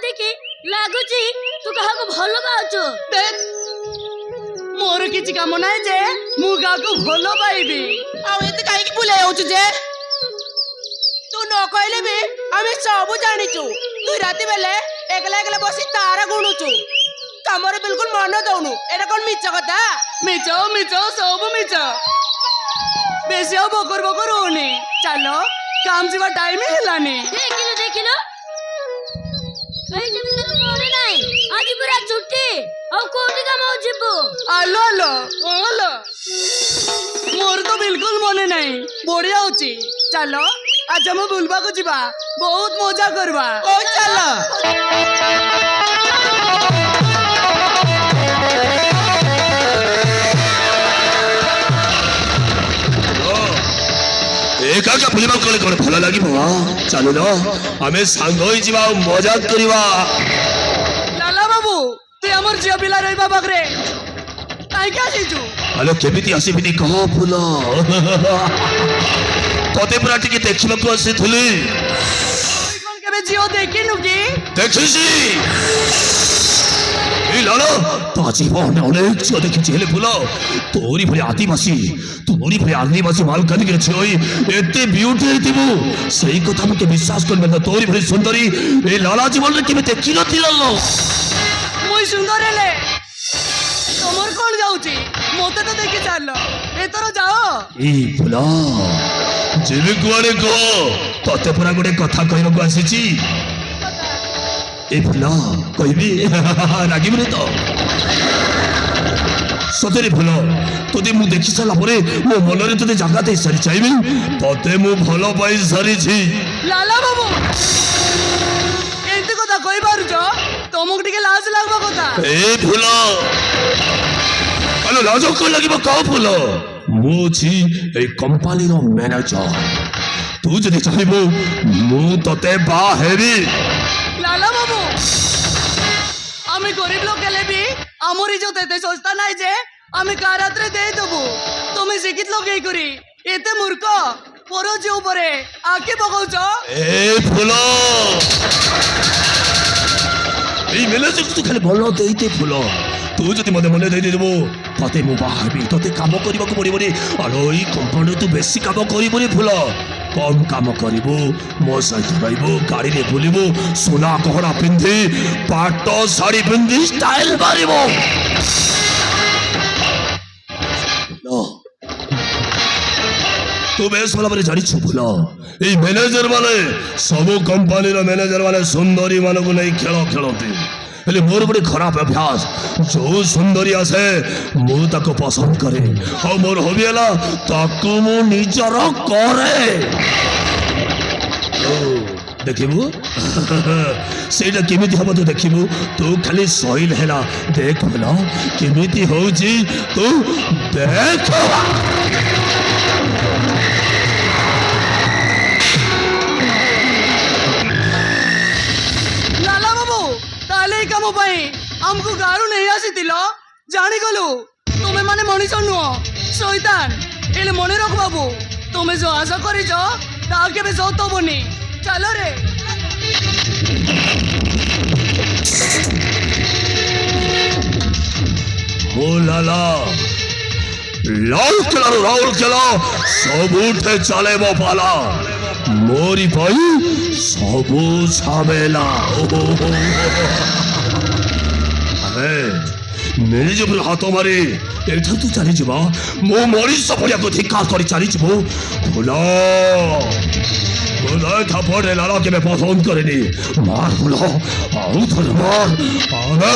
দেখি লাগুচি তু কাহাকু ভাল পাউଛୁ। ମୋର କିଛି କାମ ନାହିଁ ଯେ ମୁଁ କାହାକୁ ଭଲ ପାଇବି। ଆଉ ଏତେ କାହିଁକି ବୁଲେଇ ଯାଉଛୁ ଯେ? ତୁ ନ କହିଲେ ବି ଆମେ ସବୁ ଜାଣିଛୁ। ତୁ ରାତି ବେଲେ ଏକଲା ଏକଲା ବସି ତାରା ଗୁଣୁଛୁ, କାମରେ ବିଲକୁଲ ମନ ଦଉନୁ। ଏଟା କଣ ମିଛ କଥା? ମିଛ ମିଛ ସବୁ ମିଛ। ବେଶୀ ଆଉ ବକର ବକର ହଉନି, ଚାଲ କାମ ଯିବା ଟାଇମ ହେଲାନି। ଦେଖିଲୁ ଦେଖିଲୁ এইটা তো মনে নাই, আজ পুরা ছুটি। ଆଉ କୋଉଠି କାମ ଯିବୁ? ଆଲୋ ଆଲୋ ଆଲୋ, ମୋର ତ ବିଲକୁଲ ମନେ ନାହିଁ। ବଢିଆ ହଉଛି, ଚାଲ ଆଜି ଆମେ ବୁଲିବାକୁ ଯିବା, ବହୁତ ମଜା କରିବା। ଓ ଚାଲ। ଏକା ଏକା ବୁଲିବାକୁ ଗଲେ କଣ ଭଲ ଲାଗିବ? ଚାଲୁନ ଆମେ ସାଙ୍ଗ ହେଇଯିବା ଆଉ ମଜା କରିବା। ଲାଲା ବାବୁ, ତୁଇ ଆମର ଝିଅ ପିଲା ରହିବା ପାଖରେ କାହିଁକି ଆସିଛୁ? ଆଲୋ କେମିତି ଆସିବିନି କହ ଫୁଲ? ତତେ ପୁରା ଟିକେ ଦେଖିବାକୁ ଆସିଥିଲି। ତୁଇ କଣ କେବେ ଝିଅ ଦେଖିନୁ କି? ଦେଖିଛି এই লালা, তা জীবনে অনেক ঝিও দেখেছি, হেলে ফুল তোরি ভଳି আদিবাসী, তোরি ভଳି আদিবাসী মালকানগিরি ঝিও এতে বিউটি হইতিবু সেই কথা মুকে বিশ্বাস করবে না। তোরি ভଳି সুন্দরী এই লালা জীবନରେ কেবে দেখি নথিল। ମୁଇଁ ସୁନ୍ଦର ହେଲେ ତମର କଣ ଯାଉଛି? ମତେ ତ ଦେଖି ଚାଲ, ଏଥର ଯାଅ। এই ফুল ଯିବି କୁଆଡେ କହ, ତତେ ପୁରା ଗୋଟେ କଥା କହିବାକୁ ଆସିଛି। এই ফুল କହିବି ରାଗିବୁନି ତ? ସତରେ ଫୁଲ, ତତେ ମୁଁ ଦେଖି ସାରିଲା ପରେ ମୋ ମନରେ ତତେ ଜାଗା ଦେଇ ସାରି ଚାହିଁବି, ତତେ ମୁଁ ଭଲ ପାଇ ସାରିଛି। ଲାଲା ବାବୁ, ଏମିତି କଥା କହିପାରୁଛ? ତମକୁ ଟିକେ ଲାଜ ଲାଗିବା କଥା। ଏ ଫୁଲ ଆଲୋ, ଲାଜ କଣ ଲାଗିବ କହ ଫୁଲ? ମୁଁ ଅଛି ଏଇ କମ୍ପାନୀର ମ୍ୟାନେଜର। ତୁ ଯଦି ଚାହିଁବୁ ମୁଁ ତତେ ବାହା ହେବି। লালা বাবু, আমি গরিব লোক গেলে বি আমার ইজ্জত এতে সস্তা নাই যে আমি কার হাতে দিয়ে দেবো। তুমি শিক্ষিত লোক এই করি এতে মূর্খ পর যে উপরে আঁকি পকাউছ। এ ফুল, এই ম্যানেজর তু খালি ଭଲ ଦେଇତେ ଫୁଲ। ତୁ ଯଦି ମତେ ମନେ ଦେଇଦେବୁ ତତେ ମୁଁ ବାହା ହେବି। ତତେ କାମ କରିବାକୁ ପଡ଼ିବନି। ଆଲୋ ଏଇ କମ୍ପାନୀରେ ତୁ ବେଶୀ କାମ କରିବୁନି ଫୁଲ, କମ୍ କାମ କରିବୁ। ମୋ ସହିତ ରହିବୁ, ଗାଡ଼ିରେ ବୁଲିବୁ, ସୁନା ଗହଣା ପିନ୍ଧି, ପାଟ ଶାଢ଼ୀ ପିନ୍ଧି ଷ୍ଟାଇଲ ମାରିବୁ। ତୁ ବେଶ ଭଲ ଭାବରେ ଜାଣିଛୁ ଫୁଲ, ଏଇ ମ୍ୟାନେଜର ମାନେ ସବୁ କମ୍ପାନୀର ମ୍ୟାନେଜର ମାନେ ସୁନ୍ଦରୀ ମାନଙ୍କୁ ନେଇ ଖେଳ ଖେଳନ୍ତି। ହେଲେ ମୋର ଗୋଟେ ଖରାପ ଅଭ୍ୟାସ, ଯୋଉ ସୁନ୍ଦରୀ ଆସେ ମୁଁ ତାକୁ ପସନ୍ଦ କରେ, ଆଉ ମୋର ହବି ହେଲା ତାକୁ ମୁଁ ନିଜର କରେ। ଦେଖିବୁ ସେଇଟା କେମିତି ହବ ତୁ ଦେଖିବୁ। ତୁ ଖାଲି ସହିଲ ହେଲା, ଦେଖ ଫୁଲ କେମିତି ହଉଛି ତୁ ଦେଖ। লালা বাবু, তাহলে এই কাম পাই আমকু গারু নেই আসিছিল, জানিগলু তুমি মানে মଣିষ নুহ, শৈতান। এলে মনে রাখ বাবু, তুমি যে আশা করিছ তা কেবে সত হবনি। চালো রে। ଓ ଲାଲା, ରାଉରକେଲାରୁ ରାଉରକେଲା ସବୁଠେ ଚାଲିବ ପାଲା, ମୋରି ପାଇଁ ସବୁ ଝାମେଲା। ନିଜ ଉପରେ ହାତ ମାରି ଏଠାରୁ ତୁ ଚାଲିଯିବା, ମୋ ମଣିଷ ପଡ଼ିଆକୁ ଧିକ୍କାର କରି ଚାଲିଯିବୁ। ଫୁଲ ଫୁଲ ଥାପଡ଼େ ଲାଲା କେବେ ପସନ୍ଦ କରେନି। ମାର ଫୁଲ, ଆଉ ଥରେ ମାର, ଆରେ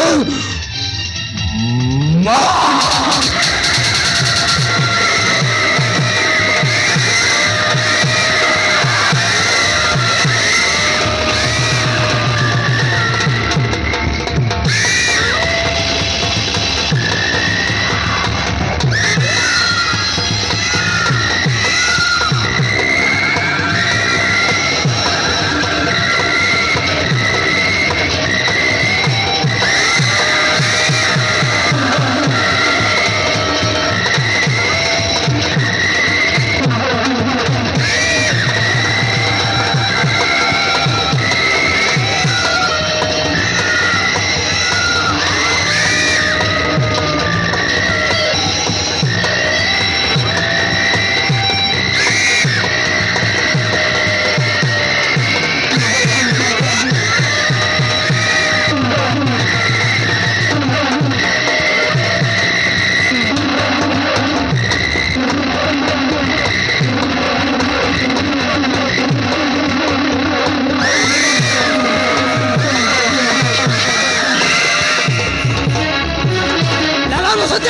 ସତ୍ୟ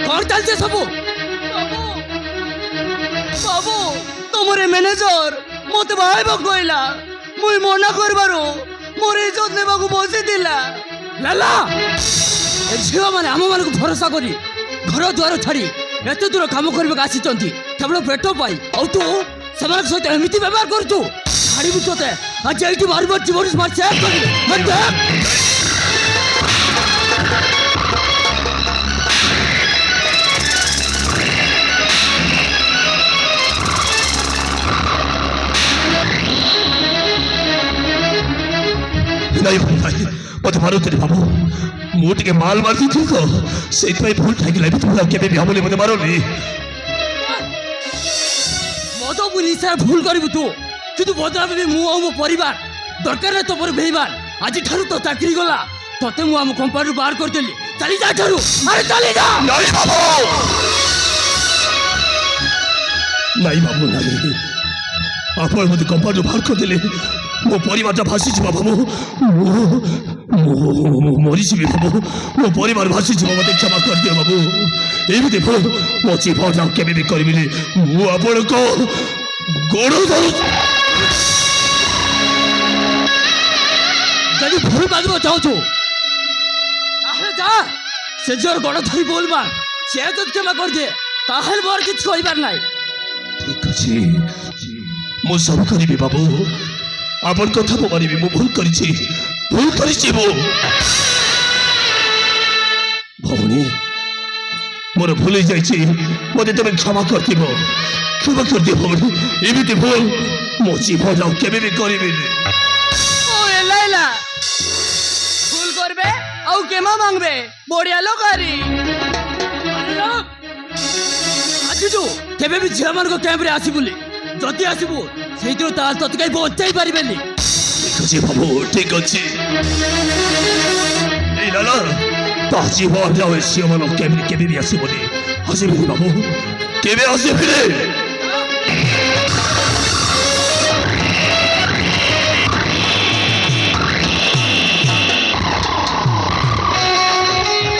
କଣ ଚାଲିଛି ସବୁ? ବାବୁ ବାବୁ ତମର ମ୍ୟାନେଜର ମତେ ବାହାଇବାକୁ କହିଲା ମୁଇଁ ମନା କରିବାରୁ ମୋର ଇଜ୍ଜତ ନେବାକୁ ବସିଥିଲା। ଲାଲା ଏ ଝିଅମାନେ ଆମମାନଙ୍କୁ ଭରସା କରି ଘର ଦ୍ୱାର ଛାଡ଼ି ଏତେ ଦୂର କାମ କରିବାକୁ ଆସିଛନ୍ତି କେବଳ ପେଟ ପାଇଁ। ଆଉ ତୁ ସେମାନଙ୍କ ସହିତ ଏମିତି ବ୍ୟବହାର କରୁଛୁ? ଛାଡ଼ିବି ତୋତେ ଆଜି ଏଇଠି ମାରିବ ଜୀବନ ମାରି ସେଭ୍ କରିବି। ନାଇଁ ଭାଇ ଭାଇ ମତେ ମାରନ୍ତୁନି ବାବୁ, ମୁଁ ଟିକେ ମାଲ ମାରିଥିଲି ତ ସେଇଥିପାଇଁ ଭୁଲ ଠାକିଲା। ଏବେ ତୁମେ ଆଉ କେବେ ବି ହବନି, ମତେ ମାରନି। ମଦ ନିଶା ଭୁଲ କରିବୁ ତୁ, କିନ୍ତୁ ବଦଳାବି ବି ମୁଁ ଆଉ ମୋ ପରିବାର। ଦରକାର ନାହିଁ ତୋର ବେଇମାନ। ଆଜିଠାରୁ ତ ଚାକିରି ଗଲା, ତତେ ମୁଁ ଆମ କମ୍ପାନୀରୁ ବାହାର କରିଦେଲି। ଚାଲି ଯା ଠାରୁ, ଆରେ ଚାଲି ଯା। ନାଇଁ ବାବୁ, ନାଇଁ ବାବୁ ନାଇଁ, ଆପଣ ମତେ କମ୍ପାନୀରୁ ବାହାର କରିଦେଲେ ମୋ ପରିବାରଟା ଭାସିଯିବ ବାବୁ। ମୁଁ ମରିଯିବି ବାବୁ, ମୋ ପରିବାର ଭାସିଯିବ। ମତେ କ୍ଷମା କରିଦିଅ ବାବୁ। ଏମିତି ଭୁଲ ମୋ ଜୀବନ ଆଉ କେବେ ବି କରିବିନି। ମୁଁ ଆପଣଙ୍କ ଗୋଡ଼ ଧରୁଛି। ଯଦି ଭୁଲ ମାଗିବ ଚାହୁଁଛୁ ତାହେଲେ ଯା, ସେ ଝିଅର ଗୋଡ଼ ଧରି ବୋଲ ମାର। ସେ ଯଦି କ୍ଷମା କରିଦିଏ ତାହେଲେ ମୋର କିଛି କହିବାର ନାହିଁ। ଠିକ ଅଛି, ମୁଁ ସବୁ କରିବି ବାବୁ। ଆପଣ କଥା ମୁଁ ମାନିବି। ମୁଁ ଭୁଲ କରିଛି ମୁଁ। ଭଉଣୀ ମୋର ଭୁଲ ହେଇଯାଇଛି, ମତେ ତମେ କ୍ଷମା କରିଦିଅ ଭଉଣୀ। ଏମିତି ଭୁଲ ମୋ ଜୀବନ ଆଉ କେବେ ବି କରିବିନି। ও এলাইলা ভুল করবে আউ কেমা মাংবে বড়িয়া লোকারি। ଆସିଛୁ କେବେ ବି ଝିଅମାନଙ୍କ କ୍ୟାମ୍ପରେ ଆସିବୁନି। ଯଦି ଆସିବୁ ସେଇଥିରୁ ତାହେଲେ ତତେ କେହି ବଞ୍ଚାଇ ପାରିବେନି। ঠিক আছে বাবু, ঠিক আছে। এই লালা তা জীবন যাও, সে আমার কেমনি কেবে আসিবনি। আসিবনি বাবু, কেবে আসিবনি।